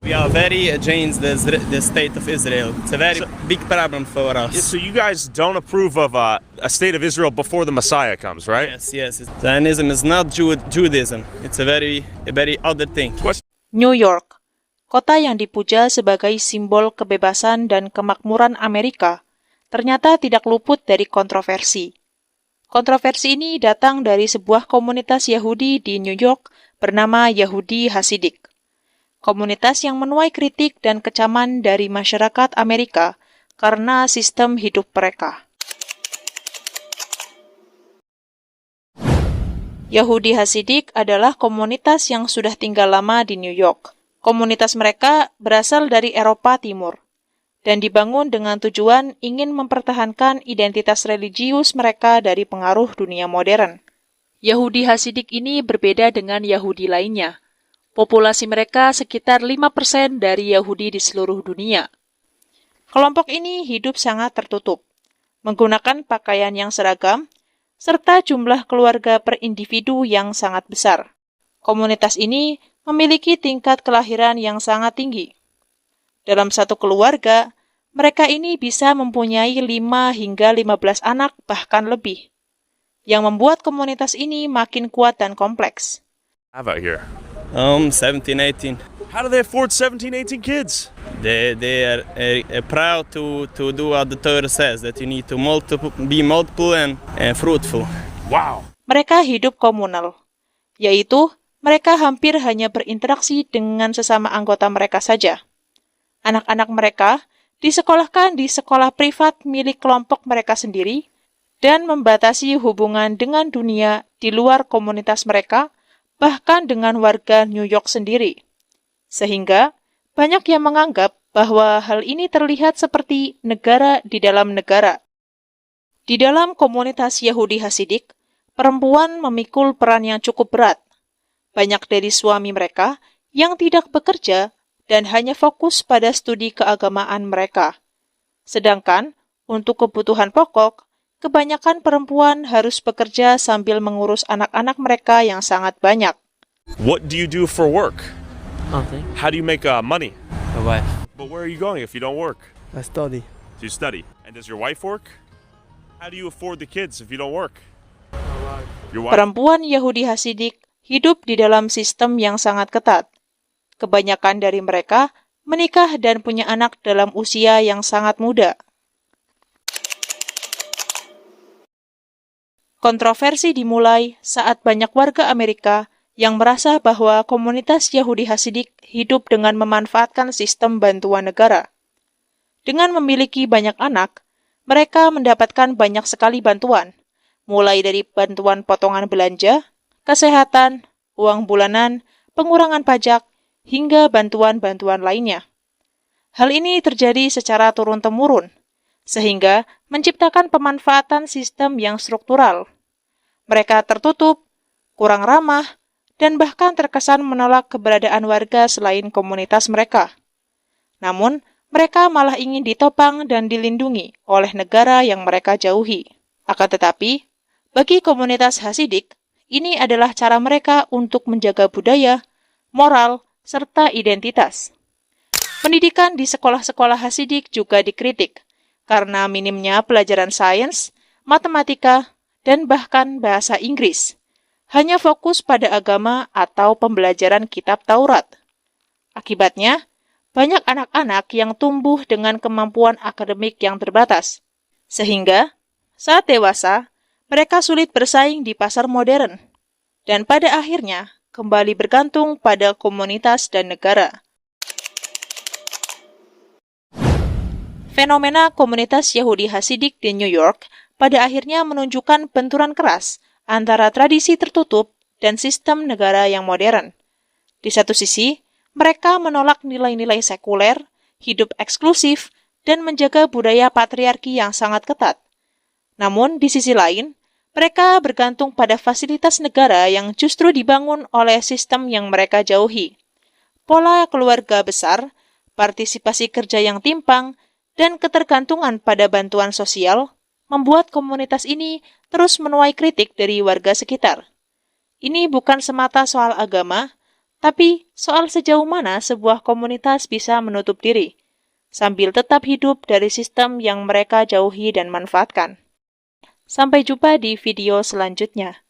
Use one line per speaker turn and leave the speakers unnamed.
We are very against the state of Israel. It's a very big problem for us.
So you guys don't approve of a state of Israel before the Messiah comes, right?
Yes. Zionism is not Judaism. It's a very other thing.
New York, kota yang dipuja sebagai simbol kebebasan dan kemakmuran Amerika, ternyata tidak luput dari kontroversi. Kontroversi ini datang dari sebuah komunitas Yahudi di New York bernama Yahudi Hasidik. Komunitas yang menuai kritik dan kecaman dari masyarakat Amerika karena sistem hidup mereka. Yahudi Hasidik adalah komunitas yang sudah tinggal lama di New York. Komunitas mereka berasal dari Eropa Timur dan dibangun dengan tujuan ingin mempertahankan identitas religius mereka dari pengaruh dunia modern. Yahudi Hasidik ini berbeda dengan Yahudi lainnya. Populasi mereka sekitar 5% dari Yahudi di seluruh dunia. Kelompok ini hidup sangat tertutup, menggunakan pakaian yang seragam, serta jumlah keluarga per individu yang sangat besar. Komunitas ini memiliki tingkat kelahiran yang sangat tinggi. Dalam satu keluarga, mereka ini bisa mempunyai 5 hingga 15 anak bahkan lebih, yang membuat komunitas ini makin kuat dan kompleks.
How about here?
17, 18.
How do they afford 17, 18 kids?
They are proud to do what the Torah says, that you need to be multiple and fruitful.
Wow.
Mereka hidup komunal, yaitu mereka hampir hanya berinteraksi dengan sesama anggota mereka saja. Anak-anak mereka disekolahkan di sekolah privat milik kelompok mereka sendiri dan membatasi hubungan dengan dunia di luar komunitas mereka, bahkan dengan warga New York sendiri. Sehingga banyak yang menganggap bahwa hal ini terlihat seperti negara di dalam negara. Di dalam komunitas Yahudi Hasidik, perempuan memikul peran yang cukup berat. Banyak dari suami mereka yang tidak bekerja dan hanya fokus pada studi keagamaan mereka. Sedangkan untuk kebutuhan pokok, kebanyakan perempuan harus bekerja sambil mengurus anak-anak mereka yang sangat banyak.
What do you do for work?
Nothing.
How do you make money?
My wife.
But where are you going if you don't work?
I study.
Do you study? And does your wife work? How do you afford the kids if you don't work? Your wife?
Perempuan Yahudi Hasidik hidup di dalam sistem yang sangat ketat. Kebanyakan dari mereka menikah dan punya anak dalam usia yang sangat muda. Kontroversi dimulai saat banyak warga Amerika yang merasa bahwa komunitas Yahudi Hasidik hidup dengan memanfaatkan sistem bantuan negara. Dengan memiliki banyak anak, mereka mendapatkan banyak sekali bantuan, mulai dari bantuan potongan belanja, kesehatan, uang bulanan, pengurangan pajak, hingga bantuan-bantuan lainnya. Hal ini terjadi secara turun-temurun, sehingga menciptakan pemanfaatan sistem yang struktural. Mereka tertutup, kurang ramah, dan bahkan terkesan menolak keberadaan warga selain komunitas mereka. Namun, mereka malah ingin ditopang dan dilindungi oleh negara yang mereka jauhi. Akan tetapi, bagi komunitas Hasidik, ini adalah cara mereka untuk menjaga budaya, moral, serta identitas. Pendidikan di sekolah-sekolah Hasidik juga dikritik, karena minimnya pelajaran sains, matematika, dan bahkan bahasa Inggris. Hanya fokus pada agama atau pembelajaran kitab Taurat. Akibatnya, banyak anak-anak yang tumbuh dengan kemampuan akademik yang terbatas. Sehingga, saat dewasa, mereka sulit bersaing di pasar modern. Dan pada akhirnya, kembali bergantung pada komunitas dan negara. Fenomena komunitas Yahudi Hasidik di New York pada akhirnya menunjukkan benturan keras antara tradisi tertutup dan sistem negara yang modern. Di satu sisi, mereka menolak nilai-nilai sekuler, hidup eksklusif, dan menjaga budaya patriarki yang sangat ketat. Namun, di sisi lain, mereka bergantung pada fasilitas negara yang justru dibangun oleh sistem yang mereka jauhi. Pola keluarga besar, partisipasi kerja yang timpang, dan ketergantungan pada bantuan sosial membuat komunitas ini terus menuai kritik dari warga sekitar. Ini bukan semata soal agama, Tapi, soal sejauh mana sebuah komunitas bisa menutup diri, sambil tetap hidup dari sistem yang mereka jauhi dan manfaatkan. Sampai jumpa di video selanjutnya.